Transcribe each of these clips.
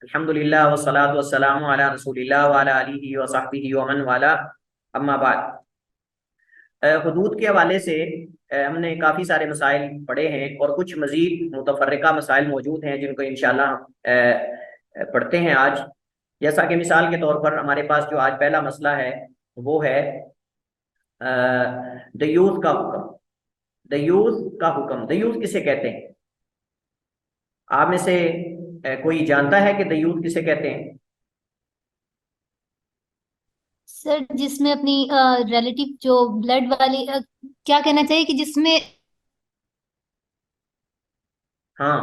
अल्हम्दुलिल्लाह वस्सलातु वस्सलामु अला रसूलिल्लाह व अला आलिहि व सहबिहि व मन वाला, अम्मा बाद। हुदूद के हवाले से हमने काफ़ी सारे मसाइल पढ़े हैं और कुछ मज़ीद मुतफर्रिका मसाइल मौजूद हैं जिनको इंशाल्लाह पढ़ते हैं आज। जैसा कि मिसाल के तौर पर हमारे पास जो आज पहला मसला है वो है दयूस का हुक्म। दयूस का हुक्म, दयूस किसे कहते हैं? आप में से कोई जानता है कि दयूस किसे कहते हैं? सर, जिसमें अपनी रिलेटिव जो ब्लड वाली क्या कहना चाहिए कि जिसमें हाँ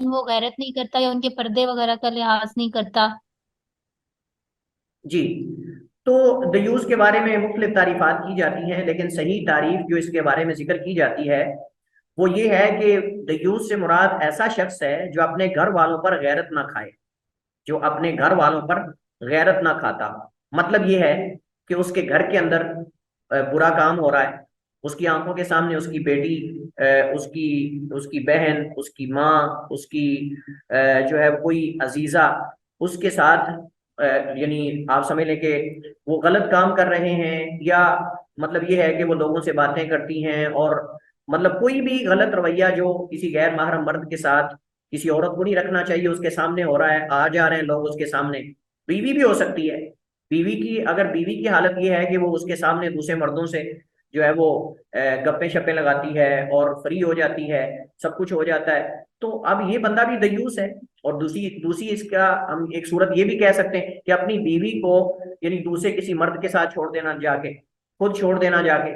वो गैरत नहीं करता या उनके पर्दे वगैरह का लिहाज नहीं करता। जी। तो दयूस के बारे में मुख्तलिफ तारीफात की जाती हैं, लेकिन सही तारीफ जो इसके बारे में जिक्र की जाती है वो ये है कि दयूस से मुराद ऐसा शख्स है जो अपने घर वालों पर गैरत ना खाए। जो अपने घर वालों पर गैरत ना खाता, मतलब ये है कि उसके घर के अंदर बुरा काम हो रहा है, उसकी आंखों के सामने उसकी बेटी, उसकी उसकी बहन, उसकी माँ, उसकी जो है कोई अजीजा उसके साथ यानी आप समझ लें कि वो गलत काम कर रहे हैं, या मतलब ये है कि वो लोगों से बातें करती हैं, और मतलब कोई भी गलत रवैया जो किसी गैर महरम मर्द के साथ किसी औरत को नहीं रखना चाहिए उसके सामने हो रहा है, आ जा रहे हैं लोग उसके सामने। बीवी भी हो सकती है। बीवी की, अगर बीवी की हालत ये है कि वो उसके सामने दूसरे मर्दों से जो है वो गप्पे शप्पे लगाती है और फ्री हो जाती है, सब कुछ हो जाता है, तो अब ये बंदा भी दयूस है। और दूसरी दूसरी इसका हम एक सूरत ये भी कह सकते हैं कि अपनी बीवी को यानी दूसरे किसी मर्द के साथ छोड़ देना जाके, खुद छोड़ देना जाके,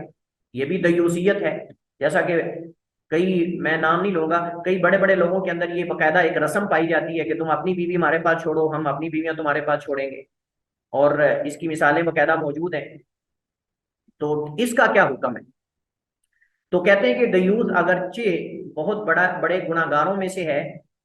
ये भी दयूसियत है। जैसा कि कई, मैं नाम नहीं लूंगा, कई बड़े बड़े लोगों के अंदर ये बकायदा एक रस्म पाई जाती है कि तुम अपनी बीवी हमारे पास छोड़ो, हम अपनी बीवियां तुम्हारे पास छोड़ेंगे, और इसकी मिसालें बकायदा मौजूद हैं। तो इसका क्या हुक्म है? तो कहते हैं कि दयूस अगरचे बहुत बड़ा बड़े गुनाहगारों में से है,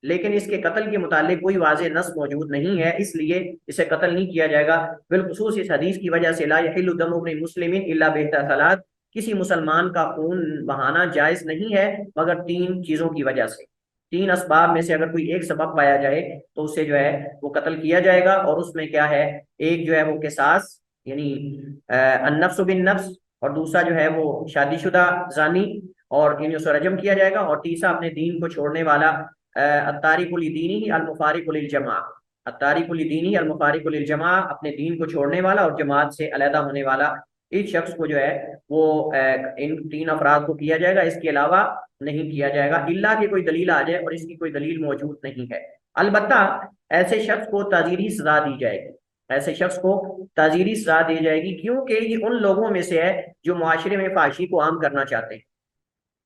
लेकिन इसके कत्ल के मुतालिक कोई वाज़ेह नस मौजूद नहीं है, इसलिए इसे कत्ल नहीं किया जाएगा। बिलखुसूस इस हदीस की वजह से ला यहिल्लु दमु इब्न मुस्लिमिन इल्ला बिहता सलात, किसी मुसलमान का खून बहाना जायज नहीं है मगर तीन चीजों की वजह से। तीन असबाब में से अगर कोई एक सबब पाया जाए तो उससे जो है वो कत्ल किया जाएगा। और उसमें क्या है? एक जो है वो किसास, यानी अन्नफ्स बिन नफ्स, और दूसरा जो है वो शादीशुदा जानी, और यानी उसे रजम किया जाएगा। और तीसरा अपने दीन को छोड़ने वाला, अत्तारिकुल दीनी अल मुफारिकुल लिल जमा, अत्तारिकुल दीनी अल मुफारिकुल लिल जमा, अपने दीन को छोड़ने वाला और जमात से अलहदा होने वाला, इस शख्स को जो है वो इन तीन अफराद को किया जाएगा, इसके अलावा नहीं किया जाएगा, इल्ला की कोई दलील आ जाए, और इसकी कोई दलील मौजूद नहीं है। अलबत्ता ऐसे शख्स को ताजीरी सजा दी जाएगी, ऐसे शख्स को ताजीरी सजा दी जाएगी, क्योंकि ये उन लोगों में से है जो मुआशरे में फाशी को आम करना चाहते हैं,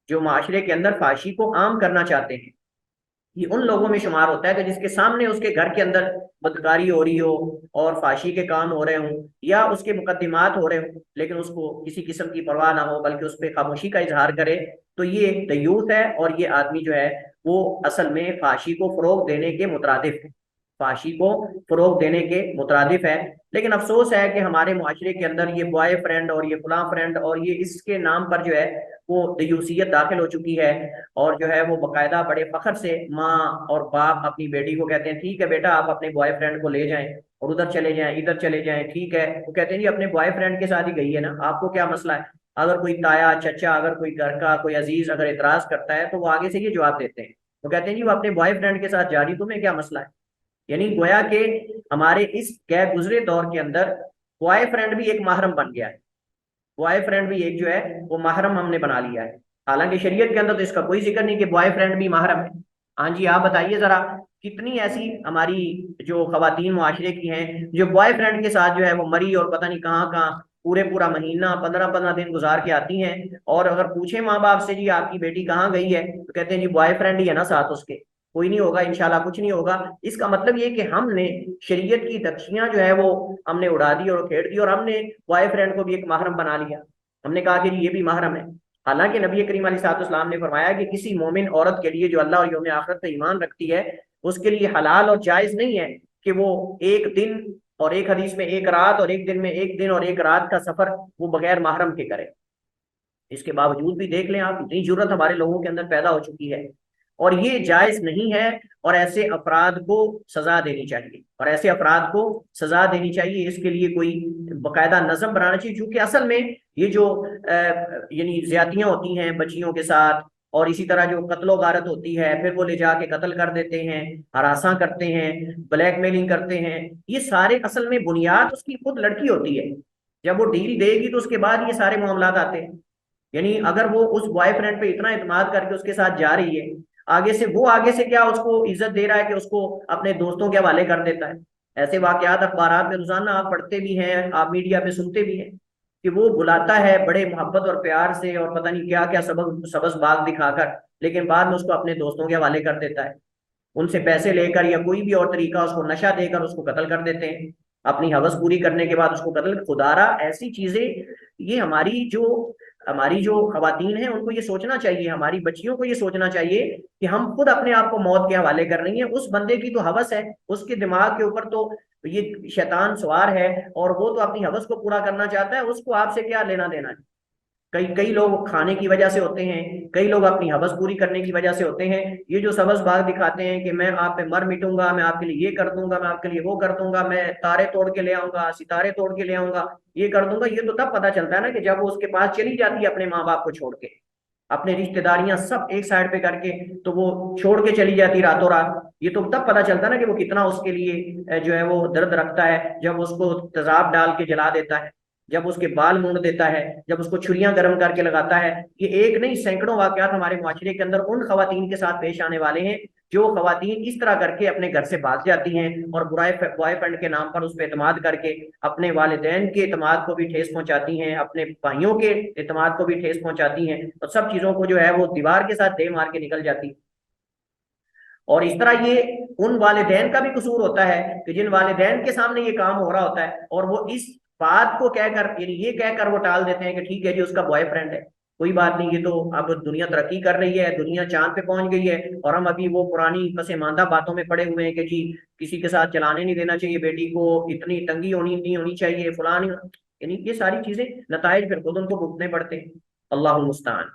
जो माशरे के अंदर फाशी को आम करना चाहते हैं। ये उन लोगों में शुमार होता है कि जिसके सामने उसके घर के अंदर बदकारी हो रही हो और फाशी के काम हो रहे हों या उसके मुकदमात हो रहे हों, लेकिन उसको किसी किस्म की परवाह ना हो बल्कि उस पर खामोशी का इजहार करे, तो ये दयूस है। और ये आदमी जो है वो असल में फाशी को फरोग देने के मुतरादिफ है, फाशी को फरोग देने के मुतरादिफ है। लेकिन अफसोस है कि हमारे मुआशरे के अंदर ये बॉय फ्रेंड और ये फलां फ्रेंड और ये इसके नाम पर जो है वो दयूसियत दाखिल हो चुकी है। और जो है वो बकायदा बड़े फख्र से माँ और बाप अपनी बेटी को कहते हैं ठीक है बेटा आप अपने बॉयफ्रेंड को ले जाएं और उधर चले जाएं, इधर चले जाएं, ठीक है। वो कहते हैं जी अपने बॉयफ्रेंड के साथ ही गई है ना, आपको क्या मसला है? अगर कोई ताया चचा, अगर कोई घर का कोई अजीज अगर इतराज करता है तो वो आगे से ये जवाब देते हैं, वो कहते हैं जी वो अपने बॉयफ्रेंड के साथ जा रही, तुम्हें क्या मसला है? यानी गोया के हमारे इस गैर गुजरे दौर के अंदर बॉयफ्रेंड भी एक महरम बन गया है, बॉयफ्रेंड भी एक जो है वो महरम हमने बना लिया है। हालांकि शरीयत के अंदर तो इसका कोई जिक्र नहीं कि बॉयफ्रेंड भी महरम है। हाँ जी, आप बताइए जरा, कितनी ऐसी हमारी जो खवातीन मुआशरे की हैं जो बॉयफ्रेंड के साथ जो है वो मरी और पता नहीं कहाँ कहाँ पूरे पूरा महीना 15-15 दिन गुजार के आती हैं, और अगर पूछे माँ बाप से जी आपकी बेटी कहाँ गई है तो कहते हैं जी बॉयफ्रेंड ही है ना साथ उसके, कोई नहीं होगा इंशाल्लाह, कुछ नहीं होगा। इसका मतलब ये कि हमने शरीयत की तख्तियां जो है वो हमने उड़ा दी और खेड़ दी, और हमने बॉयफ्रेंड को भी एक महरम बना लिया। हमने कहा कि ये भी महरम है। हालांकि नबी करीम अलैहिस्सलाम ने फरमाया कि किसी मोमिन औरत के लिए जो अल्लाह और यौम आखिरत पे ईमान रखती है उसके लिए हलाल और जायज नहीं है कि वो एक दिन, और एक हदीस में एक रात, और एक दिन में एक दिन और एक रात का सफर वो बगैर महरम के करे। इसके बावजूद भी देख लें आप, इतनी जरूरत हमारे लोगों के अंदर पैदा हो चुकी है। और ये जायज नहीं है। और ऐसे अपराध को सजा देनी चाहिए, और ऐसे अपराध को सजा देनी चाहिए। इसके लिए कोई बकायदा नज़म बनाना चाहिए, क्योंकि असल में ये जो यानी ज्यादतियां होती हैं बच्चियों के साथ, और इसी तरह जो कत्लो गारत होती है, फिर वो ले जाके कत्ल कर देते हैं, हरासा करते हैं, ब्लैकमेलिंग करते हैं, ये सारे असल में बुनियाद उसकी खुद लड़की होती है। जब वो डील देगी तो उसके बाद ये सारे मामलात आते हैं। यानी अगर वो उस बॉयफ्रेंड पे इतना इत्मीनाद करके उसके साथ जा रही है, आगे से क्या उसको इज्जत दे रहा है कि उसको अपने दोस्तों के हवाले कर देता है। ऐसे वाकयात अखबारात में रोजाना आप पढ़ते भी हैं, आप मीडिया पे सुनते भी हैं कि वो बुलाता है बड़े मोहब्बत और प्यार से, और पता नहीं क्या क्या सबक सबस बाग दिखाकर, लेकिन बाद में उसको अपने दोस्तों के हवाले कर देता है। उनसे पैसे लेकर या कोई भी और तरीका, उसको नशा देकर उसको कत्ल कर देते हैं। अपनी हवस पूरी करने के बाद उसको कत्ल, खुदारा ऐसी चीजें। ये हमारी जो खवातीन हैं उनको ये सोचना चाहिए, हमारी बच्चियों को ये सोचना चाहिए कि हम खुद अपने आप को मौत के हवाले कर रही हैं। उस बंदे की तो हवस है, उसके दिमाग के ऊपर तो ये शैतान सवार है, और वो तो अपनी हवस को पूरा करना चाहता है, उसको आपसे क्या लेना देना है। कई कई लोग खाने की वजह से होते हैं, कई लोग अपनी हवस पूरी करने की वजह से होते हैं। ये जो सबस बाग दिखाते हैं कि मैं आप पे मर मिटूंगा, मैं आपके लिए ये कर दूंगा, मैं आपके लिए वो कर दूंगा, मैं तारे तोड़ के ले आऊंगा, सितारे तोड़ के ले आऊंगा, ये कर दूंगा, ये तो तब पता चलता है ना कि जब वो उसके पास चली जाती है अपने माँ बाप को छोड़ के, अपने रिश्तेदारियां सब एक साइड पे करके, तो वो छोड़ के चली जाती रातों रात। ये तो तब पता चलता है ना कि वो कितना उसके लिए जो है वो दर्द रखता है, जब उसको तेजाब डाल के जला देता है, जब उसके बाल मूंड देता है, जब उसको छुरियां गर्म करके लगाता है। ये एक नहीं, सैकड़ों वाकयात हमारे मुआशरे के अंदर उन खवातीन के साथ पेश आने वाले हैं, जो खवातीन इस तरह करके अपने घर से भाग जाती हैं और बुराई बॉयफ्रेंड के नाम पर उस पर एतमाद करके अपने वालिदैन के एतमाद को भी ठेस पहुंचाती हैं, अपने भाइयों के एतमाद को भी ठेस पहुंचाती हैं, और सब चीजों को जो है वो दीवार के साथ दे मार के निकल जाती। और इस तरह ये उन वालिदैन का भी कसूर होता है कि जिन वालिदैन के सामने ये काम हो रहा होता है, और वो इस बात को कहकर, यानी ये कहकर वो टाल देते हैं कि ठीक है जी उसका बॉयफ्रेंड है, कोई बात नहीं, ये तो अब दुनिया तरक्की कर रही है, दुनिया चांद पे पहुंच गई है, और हम अभी वो पुरानी पसेमानदा बातों में पड़े हुए हैं कि जी किसी के साथ चलाने नहीं देना चाहिए बेटी को, इतनी तंगी होनी नहीं होनी चाहिए, फलानी। यानी ये सारी चीजें नताइज फिर खुद उनको भुगतने पड़ते हैं। अल्लाह मुस्तान।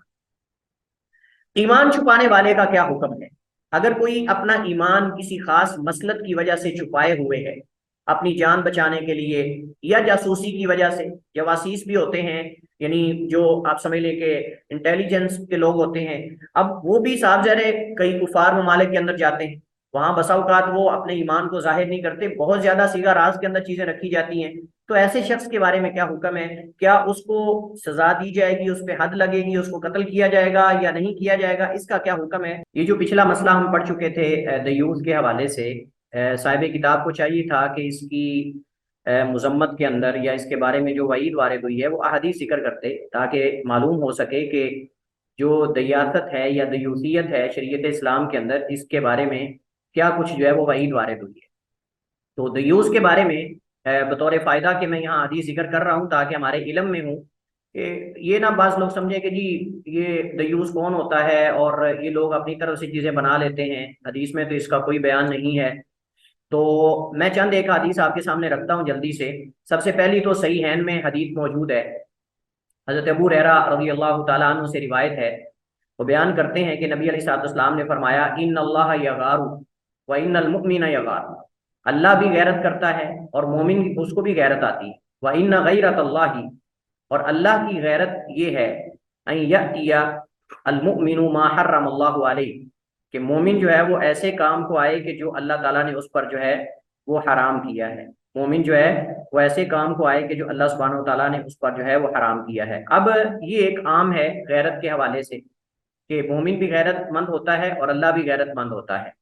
ईमान छुपाने वाले का क्या हुक्म है? अगर कोई अपना ईमान किसी खास मसलत की वजह से छुपाए हुए है, अपनी जान बचाने के लिए या जासूसी की वजह से, जवासीस भी होते हैं, यानी जो आप समझ लें कि इंटेलिजेंस के लोग होते हैं, अब वो भी साफ ज़ाहिर है कई कुफार ममालिक के अंदर जाते हैं, वहां बसा औकात वो अपने ईमान को जाहिर नहीं करते, बहुत ज्यादा सीगा राज के अंदर चीजें रखी जाती हैं। तो ऐसे शख्स के बारे में क्या हुक्म है? क्या उसको सजा दी जाएगी, उस पर हद लगेगी, उसको कत्ल किया जाएगा या नहीं किया जाएगा, इसका क्या हुक्म है? ये जो पिछला मसला हम पढ़ चुके थे दयूस के हवाले से, साहिब किताब को चाहिए था कि इसकी मजम्मत के अंदर या इसके बारे में जो वईद वारिद हुई है वो अहादीस जिक्र करते, ताकि मालूम हो सके कि जो दयासत है या दयूसियत है शरीयत इस्लाम के अंदर, इसके बारे में क्या कुछ जो है वो वईद वारिद हुई है। तो दयूस के बारे में बतौर फ़ायदा कि मैं यहाँ हदीस जिक्र कर रहा हूँ ताकि हमारे इल्म में हूँ कि ये ना बाज़ लोग समझे कि जी ये दयूस कौन होता है, और ये लोग अपनी तरफ से चीज़ें बना लेते हैं, हदीस में तो इसका कोई बयान नहीं है। तो मैं चंद एक हदीस आपके सामने रखता हूँ जल्दी से। सबसे पहली तो सही हैन में हदीस मौजूद है, हज़रत अबू हुरैरा रज़ी अल्लाह तआला अन्हु से रिवायत है। वो बयान करते हैं कि नबी अलैहिस्सलाम ने फरमाया, इन अल्लाह यगारु व इन्नल मुमिना यगारु, अल्लाह भी गैरत करता है और मोमिन उसको भी गैरत आती है। व इन्ना गैरत अल्लाही, और अल्लाह की गैरत ये है, अन यअतिया अल मुमिनु मा हर्रम अल्लाहु अलैहि, कि मोमिन जो है वो ऐसे काम को आए कि जो अल्लाह ताला ने उस पर जो है वो हराम किया है। मोमिन जो है वो ऐसे काम को आए कि जो अल्लाह सुब्हानहु व तआला ने उस पर जो है वो हराम किया है। अब ये एक आम है गैरत के हवाले से कि मोमिन भी गैरतमंद होता है और अल्लाह भी गैरतमंद होता है।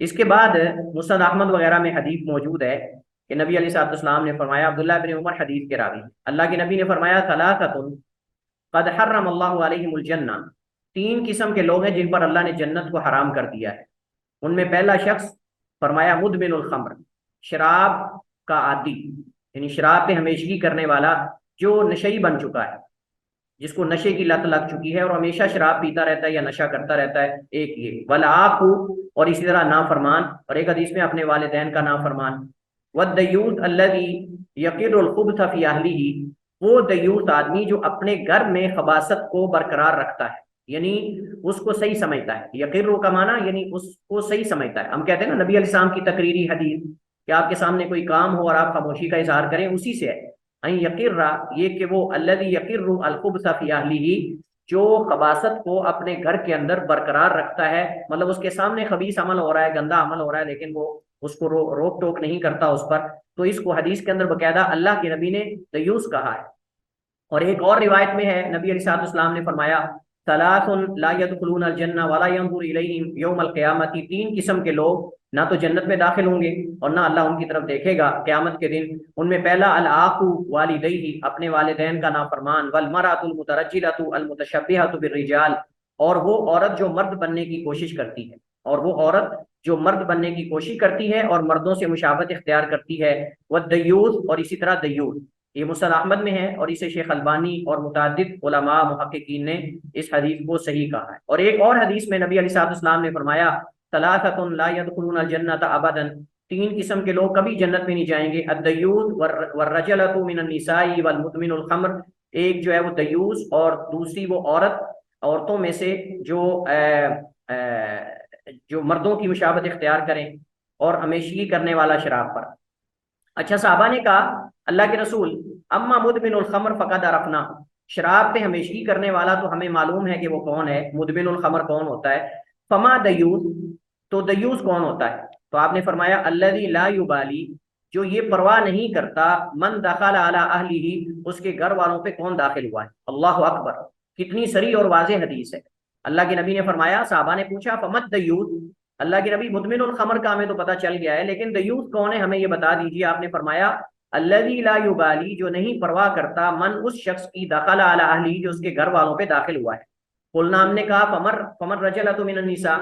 इसके बाद मुस्नद अहमद वगैरह में हदीस मौजूद है कि नबी अलैहिस्सलाम ने फरमाया, अब्दुल्लाह इब्न उमर हदीस के रावी, अल्लाह के नबी ने फरमाया, सलासतुन क़द हर्रम अल्लाहु अलैहिमुल जन्नह, तीन किस्म के लोग हैं जिन पर अल्लाह ने जन्नत को हराम कर दिया है। उनमें पहला शख्स, फरमाया मुदमिनुल खम्र, शराब का आदी, यानी शराब पे हमेशगी करने वाला, जो नशई बन चुका है, जिसको नशे की लत लग चुकी है और हमेशा शराब पीता रहता है या नशा करता रहता है, एक ये। वल आकू, और इसी तरह नाफरमान, और एक हदीस में अपने वालिदैन का नाफरमान। वद्दयूस अल्लज़ी यक़िरुल खुब्थ फ़ी अहलिही, वो दयूस आदमी जो अपने घर में खबासत को बरकरार रखता है, यानी उसको सही समझता है। यकीर का माना यानी उसको सही समझता है। हम कहते हैं ना नबी अलैहिस्सलाम की तकरीरी हदीस कि आपके सामने कोई काम हो और आप खामोशी का इजहार करें, उसी से है। अई यकीर ये कि वो अल्लज़ी यकीरु अल खुब्सा फी अहलिही, जो खबासत को अपने घर के अंदर बरकरार रखता है, मतलब उसके सामने खबीस अमल हो रहा है, गंदा अमल हो रहा है, लेकिन वो उसको रोक टोक नहीं करता उस पर। तो इसको हदीस के अंदर बकायदा अल्लाह के नबी ने दयूस कहा है। और एक और रिवायत में है नबी अलैहिस्सलाम ने फरमाया, सलासुन ला यदखुलून अल जन्नह वला यंजुर इलैहिम यौमल क़ियामती, तीन किस्म के लोग ना तो जन्नत में दाखिल होंगे और ना अल्लाह उनकी तरफ देखेगा क़यामत के दिन। उनमें पहला अल आकू वालिदैहि, अपने वालिदैन का नाफरमान, वल मरातुल मुतरज्जिलतु अल मुतशब्बिहतु बिर्रिजाल, और वो औरत जो मर्द बनने की कोशिश करती है, और वो औरत जो मर्द बनने की कोशिश करती है और मर्दों से मुशाबत इख्तियार करती है। वह दयूस, और इसी तरह दयूस, ये मुसनद अहमद में है और इसे शेख अलबानी और मुतादिद उलमा मुहक्किकीन ने इस हदीस को सही कहा है। और एक और हदीस में नबी अलैहिस्सलाम ने फरमाया, सलासतुन ला यदखुलूनल जन्नत अबदन, तीन किस्म के लोग कभी जन्नत में नहीं जाएंगे। अद्दयूस वर्रजलतु मिनन निसाई वल मुदमिनुल खम्र, एक जो है वो दयूस और दूसरी वो औरत, औरतों में से जो जो मर्दों की मुशाबत इख्तियार करें और हमेशगी करने वाला शराब पर। अच्छा, साहबा ने कहा अल्लाह के रसूल, अम्मा मुदमिनुल खमर फकद अरफना, शराब पे हमेशगी करने वाला तो हमें मालूम है कि वो कौन है, मुदमिनुल खमर कौन होता है। फमा दयूस, तो दयूस कौन होता है? तो आपने फरमाया अल्लज़ी ला युबाली, जो ये परवाह नहीं करता, मन दखल अला अहलिही, उसके घर वालों पे कौन दाखिल हुआ है। अल्लाह अकबर, कितनी सरी और वाज़ेह हदीस है। अल्लाह के नबी ने फरमाया, साहबा ने पूछा फमत दयूस, अल्लाह के नबी मुदमिनुल खमर का हमें तो पता चल गया है, लेकिन दयूस कौन है हमें ये बता दीजिए। आपने फरमाया अल्लज़ी ला युबाली, जो नहीं परवाह करता, मन उस शख्स की दखल अला अहली, जो उसके घर वालों पे दाखिल हुआ है। कुलना, हमने कहा फमर फमर रजलतु मिनन निसा,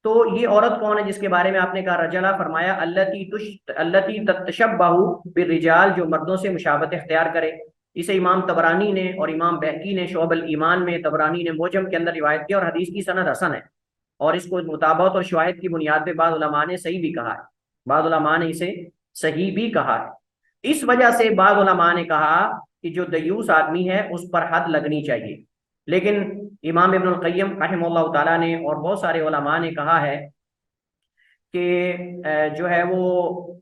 तो ये औरत कौन है जिसके बारे में आपने कहा रजला? फरमाया अल्लती ततशब्बहु बिर्रिजाल, जो मर्दों से मुशाबत इख्तियार करे। इसे इमाम तबरानी ने और इमाम बहकी ने शोअबुल ईमान में, तबरानी ने मोजम के अंदर रिवायत किया और हदीस की सनद हसन है। और इसको मुताबत और शवाहिद की बुनियाद पे बाद उलमा ने सही भी कहा है, बाद उलमा ने इसे सही भी कहा है। इस वजह से बाद उलमा ने कहा कि जो दयूस आदमी है उस पर हद लगनी चाहिए। लेकिन इमाम इब्नुल क़य्यिम रहमतुल्लाह ताला ने और बहुत सारे उलमा ने कहा है कि जो है वो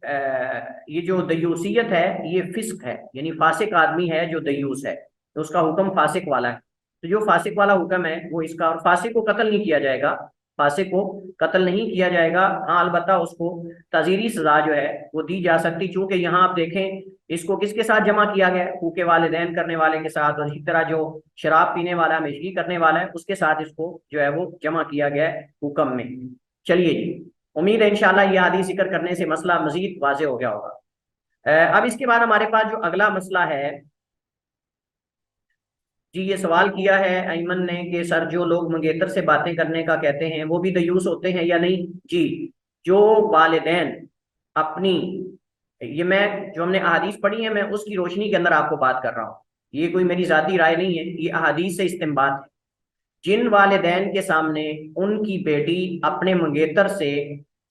ये जो दयूसियत है ये फिस्क है, यानी फासिक आदमी है जो दयूस है, तो उसका हुक्म फासिक वाला है। तो जो फासिक वाला हुक्म है वो इसका, और फासिक को कत्ल नहीं किया जाएगा, फासिक को कत्ल नहीं किया जाएगा। हाँ, अलबत्ता उसको ताज़ीरी सजा जो है वो दी जा सकती, चूंकि यहाँ आप देखें इसको किसके साथ जमा किया गया है, हुक्के वालिदैन करने वाले के साथ, और इसी तरह जो शराब पीने वाला है, हमेशगी करने वाला है, उसके साथ इसको जो है वो जमा किया गया है हुक्म में। चलिए जी, उम्मीद है इंशाल्लाह ये आदि जिक्र करने से मसला मजीद वाजे हो गया होगा। अब इसके बाद हमारे पास जो अगला मसला है जी, ये सवाल किया है अयमन ने कि सर जो लोग मंगेतर से बातें करने का कहते हैं वो भी दयूस होते हैं या नहीं? जी, जो वालिदैन अपनी, ये मैं जो हमने अहादीस पढ़ी है मैं उसकी रोशनी के अंदर आपको बात कर रहा हूँ, ये कोई मेरी जाती राय नहीं है, ये अहादीस से इस्तिंबात है। जिन वालिदैन के सामने उनकी बेटी अपने मंगेतर से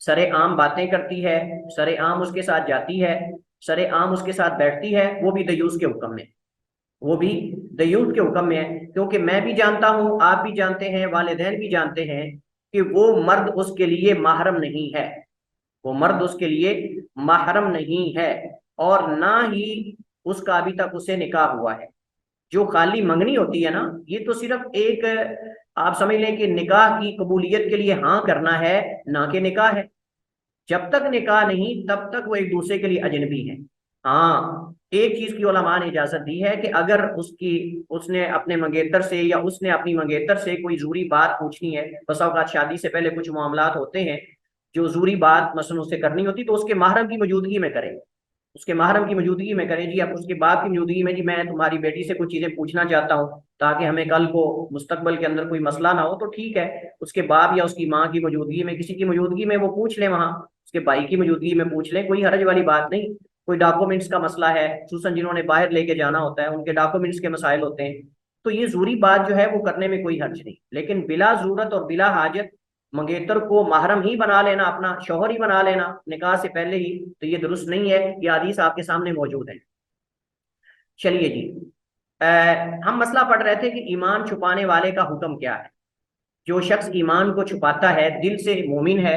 सरेआम बातें करती है, सरेआम उसके साथ जाती है, सरेआम उसके साथ बैठती है, वो भी दयूस के हुक्म में, वो भी दयूस के हुक्म में है। क्योंकि मैं भी जानता हूं, आप भी जानते हैं, वालिदैन भी जानते हैं कि वो मर्द उसके लिए महरम नहीं है, वो मर्द उसके लिए महरम नहीं है, और ना ही उसका अभी तक उसे निकाह हुआ है। जो खाली मंगनी होती है ना, ये तो सिर्फ एक, आप समझ लें कि निकाह की कबूलियत के लिए हाँ करना है, ना कि निकाह है। जब तक निकाह नहीं तब तक वो एक दूसरे के लिए अजनबी है। हाँ, एक चीज की उलमा ने इजाजत दी है कि अगर उसने अपने मंगेतर से या उसने अपनी मंगेतर से कोई जरूरी बात पूछनी है, बस औकात शादी से पहले कुछ मामलात होते हैं जो जरूरी बात मसलन उससे करनी होती, तो उसके महरम की मौजूदगी में करें, उसके महरम की मौजूदगी में करें। जी, आप उसके बाप की मौजूदगी में, जी मैं तुम्हारी बेटी से कुछ चीजें पूछना चाहता हूँ ताकि हमें कल को मुस्तकबल के अंदर कोई मसला ना हो, तो ठीक है, उसके बाप या उसकी माँ की मौजूदगी में, किसी की मौजूदगी में वो पूछ लें, वहां उसके भाई की मौजूदगी में पूछ लें, कोई हरज वाली बात नहीं। कोई डॉक्यूमेंट्स का मसला है, खुसूसन जिन्होंने बाहर लेके जाना होता है उनके डॉक्यूमेंट्स के मसाइल होते हैं, तो ये जरूरी बात जो है वो करने में कोई हर्ज नहीं। लेकिन बिला जरूरत और बिला हाजत मंगेतर को महरम ही बना लेना, अपना शौहर ही बना लेना निकाह से पहले ही, तो ये दुरुस्त नहीं है। ये हदीस आपके सामने मौजूद है। चलिए जी, हम मसला पढ़ रहे थे कि ईमान छुपाने वाले का हुक्म क्या है। जो शख्स ईमान को छुपाता है, दिल से मोमिन है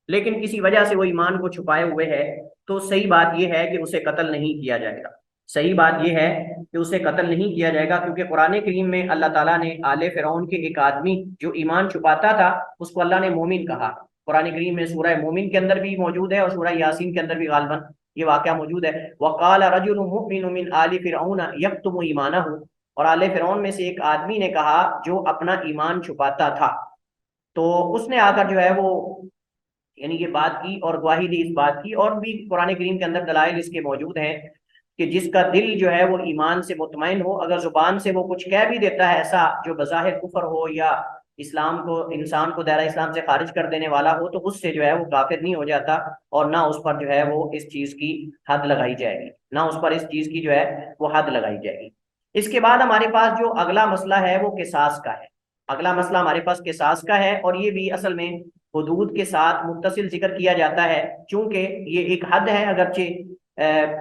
लेकिन किसी वजह से वो ईमान को छुपाए हुए है, तो सही बात यह है कि उसे कत्ल नहीं किया जाएगा। सही बात यह है कि उसे कत्ल नहीं किया जाएगा, क्योंकि कुरान करीम में अल्लाह ताला ने आले फिरौन के एक आदमी जो ईमान छुपाता था उसको अल्लाह ने मोमिन कहा। कुरान करीम में सूरह मोमिन के अंदर भी मौजूद है और सूरह यासीन के अंदर भी गालबन ये वाक़या मौजूद है। वक़ाल रजुलुन मुमिनुन मिन आलि फिरऔन यक्तुमु ईमानहु, और आले फिरौन में से एक आदमी ने कहा जो अपना ईमान छुपाता था, तो उसने आकर जो है वो यानी ये बात की और गवाही दी इस बात की, और भी कुरान करीम के अंदर दलाइल इसके मौजूद हैं कि जिसका दिल जो है वो ईमान से मुतमईन हो, अगर जुबान से वो कुछ कह भी देता है ऐसा जो बज़ाहिर कुफर हो या इस्लाम को, इंसान को दायरा इस्लाम से खारिज कर देने वाला हो, तो उससे जो है वो काफिर नहीं हो जाता और ना उस पर जो है वो इस चीज की हद लगाई जाएगी, ना उस पर इस चीज की जो है वो हद लगाई जाएगी। इसके बाद हमारे पास जो अगला मसला है वो किसास का है। अगला मसला हमारे पास किसास का है, और ये भी असल में हुदूद के साथ मुत्तसिल जिक्र किया जाता है, चूंकि ये एक हद है, अगरचे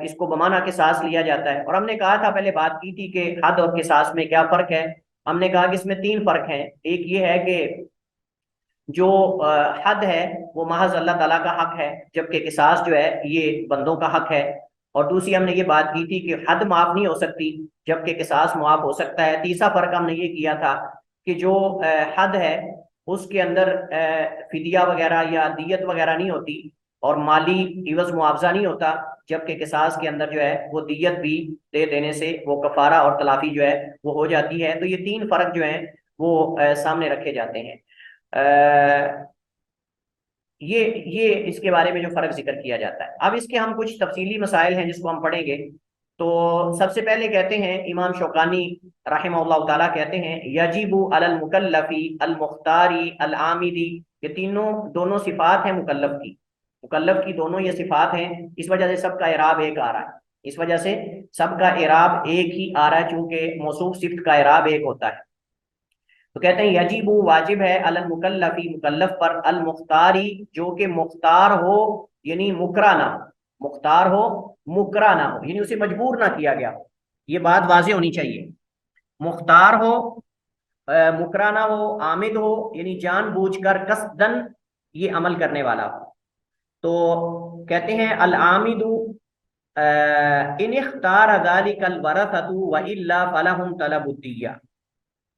इसको बमाना किसास लिया जाता है। और हमने कहा था, पहले बात की थी कि हद और किसास में क्या फर्क है। हमने कहा कि इसमें तीन फर्क हैं। एक ये है कि जो हद है वो महज अल्लाह ताला का हक है, जबकि किसास जो है ये बंदों का हक है। और दूसरी हमने ये बात की थी कि हद माफ नहीं हो सकती जबकि किसास माफ हो सकता है। तीसरा फर्क हमने ये किया था कि जो हद है उसके अंदर फिदिया वगैरह या दियत वगैरह नहीं होती और माली इवज मुआवजा नहीं होता, जबकि किसास के अंदर जो है वो दियत भी दे देने से वो कफारा और तलाफी जो है वो हो जाती है। तो ये तीन फर्क जो है वो सामने रखे जाते हैं। अ, ये इसके बारे में जो फर्क जिक्र किया जाता है। अब इसके हम कुछ तफसीली मसाइल हैं जिसको हम पढ़ेंगे। तो सबसे पहले कहते हैं इमाम शौकानी रहमहुल्लाह ताला कहते हैं यजीबु अलल मुकल्लफी अल मुख्तारी अल आमिदी, ये तीनों दोनों सिफात हैं मुकल्लफ की। मुकल्लफ की दोनों ये सिफात हैं, इस वजह से सबका इराब एक आ रहा है। इस वजह से सबका इराब एक ही आ रहा है, चूंकि मौसूफ सिफ्त का इराब एक होता है। तो कहते हैं यजीबु वाजिब है अलल मुकल्लफी मुकल्लफ पर, अल मुख्तारी जो कि मुख्तार हो यानी मुकरा ना हो, मुख्तार हो मुकरा ना हो यानी उसे मजबूर ना किया गया हो। ये बात वाज़ेह होनी चाहिए। मुख्तार हो, मुकरा ना हो, आमिद हो यानी जानबूझकर कसदन ये अमल करने वाला हो। तो कहते हैं अल आमिदु इन इख्तार ज़ालिकल वरसतु व इल्ला फलहुम तलबुद्दिया,